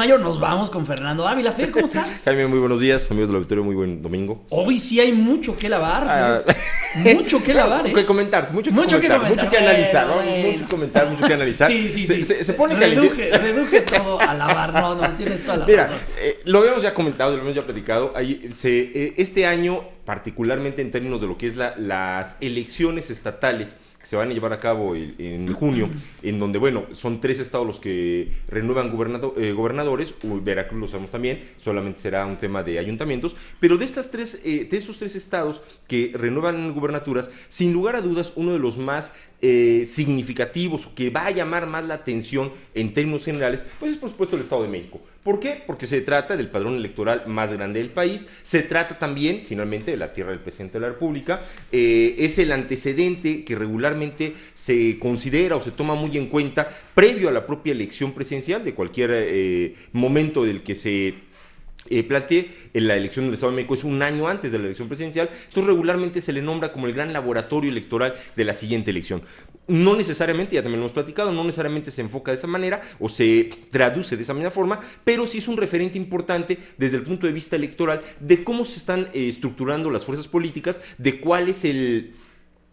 mayo, nos vamos con Fernando Ávila. Fer, ¿cómo estás? Jaime, muy buenos días, amigos del auditorio, muy buen domingo. Hoy sí hay mucho que lavar, mucho que lavar, que comentar, mucho que analizar, ¿no? Mucho comentar, mucho que analizar. Sí. Se pone reduje todo a lavar, no, tienes toda la razón. Lo habíamos ya comentado, lo habíamos ya platicado. Este año, particularmente en términos de lo que es las elecciones estatales, que se van a llevar a cabo en junio, en donde, bueno, son 3 estados los que renuevan gobernadores, Veracruz lo sabemos también, solamente será un tema de ayuntamientos, pero de esos 3 estados que renuevan gubernaturas, sin lugar a dudas, uno de los más significativos, que va a llamar más la atención en términos generales, pues es por supuesto el Estado de México. ¿Por qué? Porque se trata del padrón electoral más grande del país, se trata también, finalmente, de la tierra del presidente de la República, es el antecedente que regularmente se considera o se toma muy en cuenta previo a la propia elección presidencial de cualquier momento del que se planteé. En la elección del Estado de México es un año antes de la elección presidencial, entonces regularmente se le nombra como el gran laboratorio electoral de la siguiente elección. No necesariamente, ya también lo hemos platicado, no necesariamente se enfoca de esa manera o se traduce de esa misma forma, pero sí es un referente importante desde el punto de vista electoral de cómo se están estructurando las fuerzas políticas, de cuál es el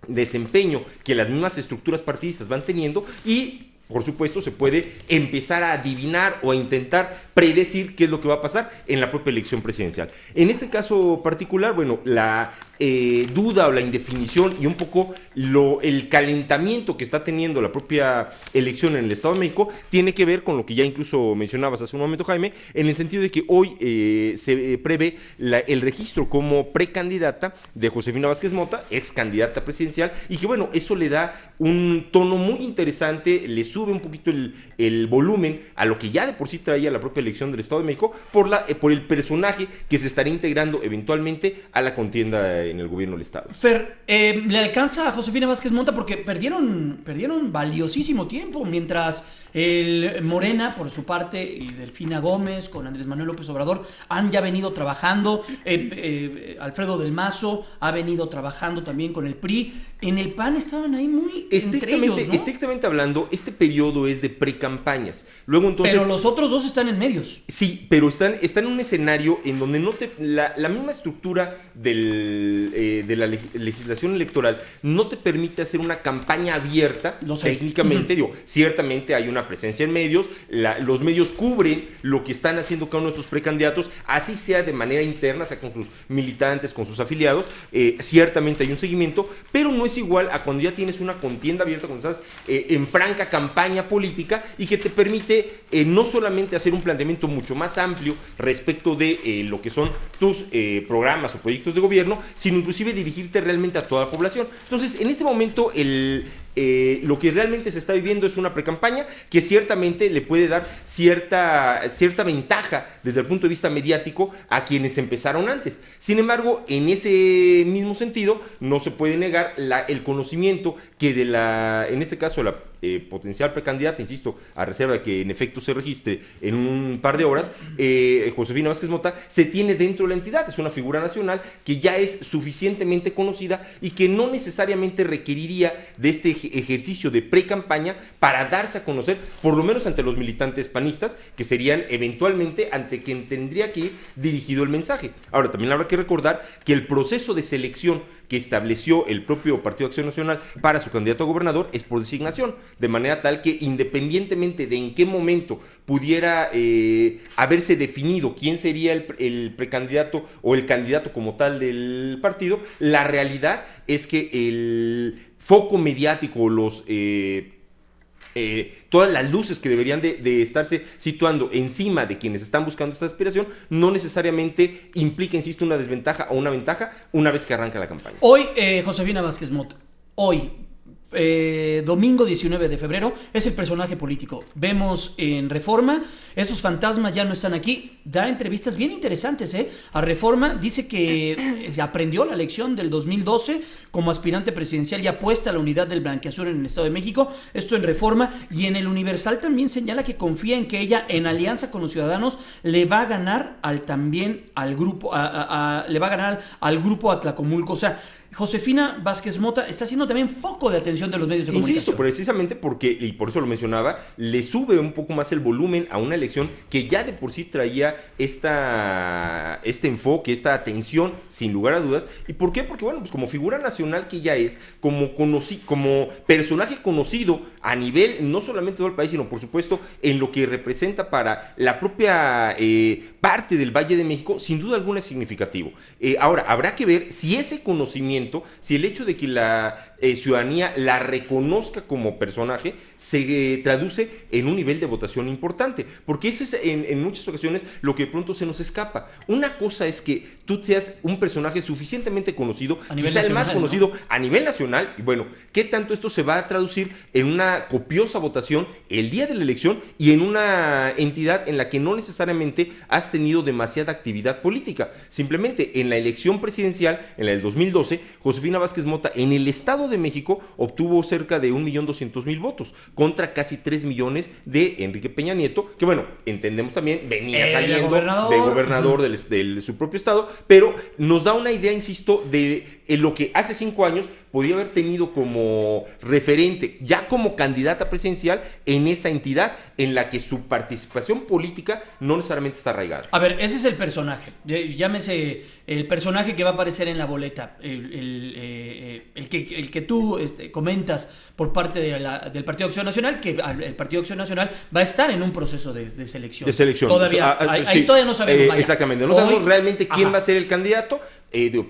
desempeño que las mismas estructuras partidistas van teniendo y, por supuesto, se puede empezar a adivinar o a intentar predecir qué es lo que va a pasar en la propia elección presidencial. En este caso particular, bueno, la duda o la indefinición y un poco el calentamiento que está teniendo la propia elección en el Estado de México tiene que ver con lo que ya incluso mencionabas hace un momento, Jaime, en el sentido de que hoy se prevé el registro como precandidata de Josefina Vázquez Mota, ex candidata presidencial, y que bueno, eso le da un tono muy interesante, le sube un poquito el volumen a lo que ya de por sí traía la propia elección del Estado de México por el personaje que se estaría integrando eventualmente a la contienda en el gobierno del Estado. Fer, ¿le alcanza a Josefina Vázquez Mota? Porque perdieron valiosísimo tiempo, mientras el Morena, por su parte, y Delfina Gómez con Andrés Manuel López Obrador han ya venido trabajando, Alfredo del Mazo ha venido trabajando también con el PRI. En el PAN estaban ahí muy entre ellos, ¿no? Estrictamente hablando, este periodo es de precampañas. Luego, entonces, pero los otros dos están en medios. Sí, pero están en un escenario en donde la misma estructura de la legislación electoral no te permite hacer una campaña abierta. Técnicamente, ciertamente hay una presencia en medios, los medios cubren lo que están haciendo cada uno de estos precandidatos, así sea de manera interna, sea con sus militantes, con sus afiliados, ciertamente hay un seguimiento, pero no es igual a cuando ya tienes una contienda abierta, cuando estás en franca campaña política y que te permite no solamente hacer un planteamiento mucho más amplio respecto de lo que son tus programas o proyectos de gobierno, sino inclusive dirigirte realmente a toda la población. Entonces, en este momento, lo que realmente se está viviendo es una precampaña que ciertamente le puede dar cierta ventaja desde el punto de vista mediático a quienes empezaron antes. Sin embargo, en ese mismo sentido, no se puede negar el conocimiento que en este caso, la potencial precandidata, insisto, a reserva de que en efecto se registre en un par de horas, Josefina Vázquez Mota, se tiene dentro de la entidad. Es una figura nacional que ya es suficientemente conocida y que no necesariamente requeriría de este ejercicio de pre-campaña para darse a conocer, por lo menos ante los militantes panistas, que serían eventualmente ante quien tendría que ir dirigido el mensaje. Ahora, también habrá que recordar que el proceso de selección que estableció el propio Partido Acción Nacional para su candidato a gobernador es por designación, de manera tal que independientemente de en qué momento pudiera haberse definido quién sería el precandidato o el candidato como tal del partido, la realidad es que el foco mediático, todas las luces que deberían de estarse situando encima de quienes están buscando esta aspiración, no necesariamente implica, insisto, una desventaja o una ventaja una vez que arranca la campaña. Hoy, Josefina Vázquez Mota, domingo 19 de febrero, es el personaje político. Vemos en Reforma, esos fantasmas ya no están aquí. Da entrevistas bien interesantes, a Reforma. Dice que aprendió la lección del 2012 como aspirante presidencial y apuesta a la unidad del blanquiazul en el Estado de México. Esto en Reforma. Y en el Universal también señala que confía en que ella, en alianza con los ciudadanos, le va a ganar al grupo Atlacomulco. O sea, Josefina Vázquez Mota está siendo también foco de atención de los medios de comunicación. Insisto, precisamente porque, y por eso lo mencionaba, le sube un poco más el volumen a una elección que ya de por sí traía este enfoque, esta atención, sin lugar a dudas. ¿Y por qué? Porque, bueno, pues como figura nacional que ya es, como personaje conocido a nivel, no solamente de todo el país, sino por supuesto en lo que representa para la propia parte del Valle de México, sin duda alguna es significativo. Ahora, habrá que ver si ese conocimiento, si el hecho de que la ciudadanía la reconozca como personaje, se traduce en un nivel de votación importante, porque eso es en muchas ocasiones lo que de pronto se nos escapa. Una cosa es que tú seas un personaje suficientemente conocido, quizá el más conocido, ¿no?, a nivel nacional, y bueno, ¿qué tanto esto se va a traducir en una copiosa votación el día de la elección y en una entidad en la que no necesariamente has tenido demasiada actividad política? Simplemente en la elección presidencial, en la del 2012, Josefina Vázquez Mota en el Estado de México obtuvo cerca de 1.200.000 votos contra casi 3 millones de Enrique Peña Nieto, que bueno, entendemos también, venía saliendo de gobernador de su propio estado, pero nos da una idea, insisto, de lo que hace 5 años podía haber tenido como referente, ya como candidata presidencial en esa entidad en la que su participación política no necesariamente está arraigada. A ver, ese es el personaje, llámese el personaje que va a aparecer en la boleta, el que tú comentas por parte del Partido Acción Nacional, que el Partido Acción Nacional va a estar en un proceso de selección. De selección. Todavía, ahí todavía no sabemos. Exactamente, no sabemos realmente quién va a ser el candidato.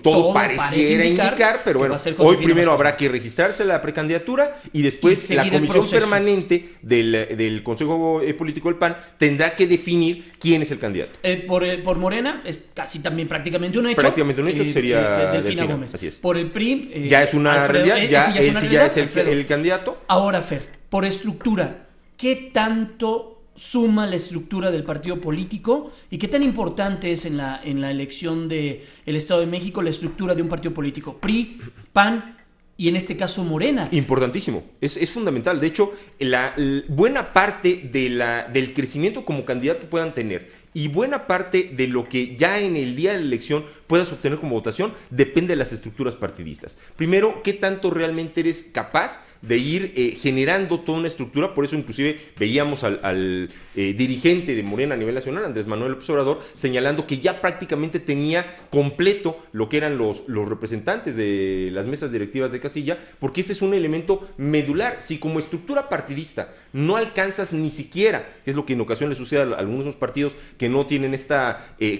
Todo pareciera indicar, pero bueno, hoy primero habrá que registrarse la precandidatura y después la comisión permanente del Consejo Político del PAN tendrá que definir quién es el candidato. Por Morena es casi también prácticamente un hecho. Prácticamente un hecho que sería Delfina Gómez. Así es. Por el PRI ya es una realidad, él sí ya es el candidato. Ahora, Fer, por estructura, ¿qué tanto suma la estructura del partido político y qué tan importante es en la elección del Estado de México la estructura de un partido político? PRI, PAN y en este caso Morena. Importantísimo, es fundamental. De hecho, la buena parte del crecimiento como candidato puedan tener y buena parte de lo que ya en el día de la elección puedas obtener como votación depende de las estructuras partidistas. Primero, ¿qué tanto realmente eres capaz de ir generando toda una estructura? Por eso inclusive veíamos al dirigente de Morena a nivel nacional, Andrés Manuel López Obrador, señalando que ya prácticamente tenía completo lo que eran los representantes de las mesas directivas de casilla, porque este es un elemento medular. Si como estructura partidista no alcanzas ni siquiera, que es lo que en ocasiones le sucede a algunos de los partidos que no tienen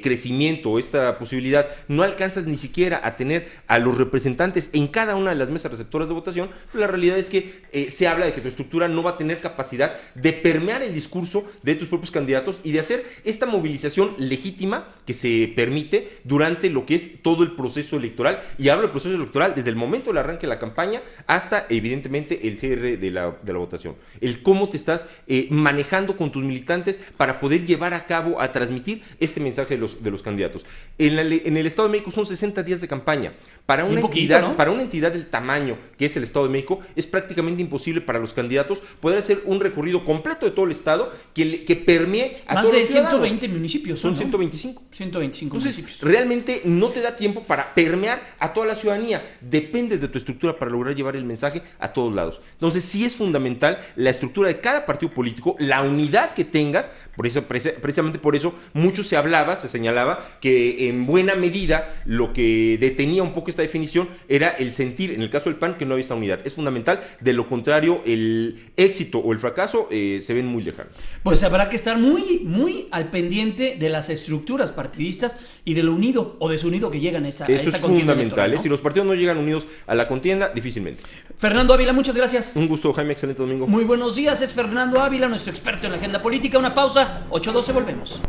crecimiento o esta posibilidad, no alcanzas ni siquiera a tener a los representantes en cada una de las mesas receptoras de votación, pues la realidad es que se habla de que tu estructura no va a tener capacidad de permear el discurso de tus propios candidatos y de hacer esta movilización legítima que se permite durante lo que es todo el proceso electoral, y hablo del proceso electoral desde el momento del arranque de la campaña hasta evidentemente el cierre de la votación. El cómo te estás manejando con tus militantes para poder llevar a cabo, a transmitir este mensaje de los candidatos. En el Estado de México son 60 días de campaña. Para una entidad, ¿no? Para una entidad del tamaño que es el Estado de México, es prácticamente imposible para los candidatos poder hacer un recorrido completo de todo el Estado que permee a más todos de los ciudadanos. 120 municipios. Son ¿no? 125. 125 Entonces, municipios. realmente no te da tiempo para permear a toda la ciudadanía. Dependes de tu estructura para lograr llevar el mensaje a todos lados. Entonces, sí es fundamental la estructura de cada partido político, la unidad que tengas. Por eso, precisamente por eso, mucho se señalaba que en buena medida lo que detenía un poco esta definición era el sentir, en el caso del PAN, que no había esta unidad. Es fundamental, de lo contrario, el éxito o el fracaso se ven muy lejanos. Pues habrá que estar muy, muy al pendiente de las estructuras partidistas y de lo unido o desunido que llegan a esa Eso es contienda fundamental, electoral, ¿no? Si los partidos no llegan unidos a la contienda, difícilmente. Fernando Ávila, muchas gracias. Un gusto, Jaime, excelente domingo. Muy buenos días, es Fernando Ávila, nuestro experto en la agenda política. Una pausa, 8:12, volvemos.